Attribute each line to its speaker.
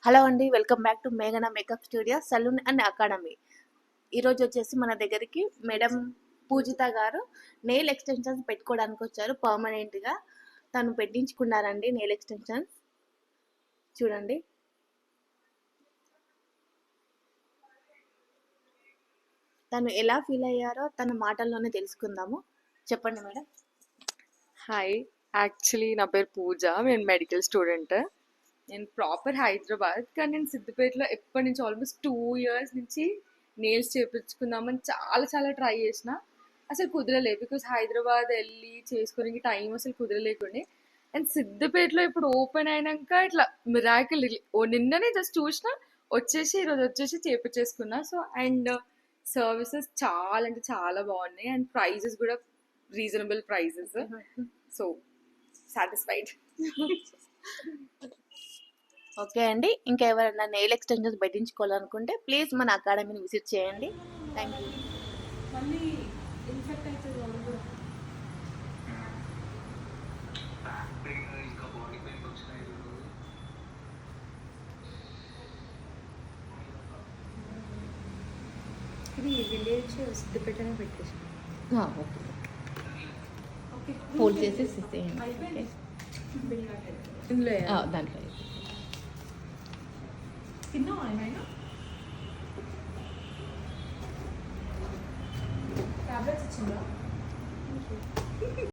Speaker 1: Hello అండి, welcome back to మేఘనా makeup studio salon and academy. ఈరోజు వచ్చేసి మన దగ్గరికి మేడం పూజిత గారు నెయిల్ ఎక్స్టెన్షన్స్ పెట్టుకోవడానికి వచ్చారు. పర్మనెంట్గా తను పెట్టించుకున్నారండి నెయిల్ ఎక్స్టెన్షన్స్. చూడండి, తను ఎలా ఫీల్ అయ్యారో తన మాటల్లోనే తెలుసుకుందాము. చెప్పండి మేడం.
Speaker 2: హాయ్, యాక్చువల్లీ నా పేరు పూజ. నేను మెడికల్ స్టూడెంట్. నేను ప్రాపర్ హైదరాబాద్, కానీ నేను సిద్దిపేటలో ఎప్పటి నుంచి ఆల్మోస్ట్ 2 years నుంచి నెయిల్స్ చేయించుకుందామని చాలా ట్రై చేసిన. అసలు కుదరలేదు, బికాస్ హైదరాబాద్ వెళ్ళి చేసుకోనికి టైం అసలు కుదరలేకుండే. అండ్ సిద్దిపేటలో ఇప్పుడు ఓపెన్ అయినాక ఇట్లా మిరాకిల్ నిన్ననే జస్ట్ చూసిన, ఈరోజు వచ్చేసి చేయించేసుకున్నా. సో అండ్ సర్వీసెస్ చాలా అంటే చాలా బాగున్నాయి, అండ్ ప్రైజెస్ కూడా reasonable prices. So satisfied.
Speaker 1: Okay అండి, ఇంకా ఎవరైనా నెయిల్ ఎక్స్టెన్షన్స్ పెట్టించుకోవాలనుకుంటే ప్లీజ్ మన అకాడమీని విజిట్ చేయండి. Thank you.
Speaker 2: ఇది విలేజ్ సిద్దిపేటనే పెట్టేసి
Speaker 1: ఓకే, ఫోల్డ్ చేసి ఇచ్చేయండి.
Speaker 2: ఇందులో
Speaker 1: దాంట్లో
Speaker 2: తిన్నావా ఏమైనా?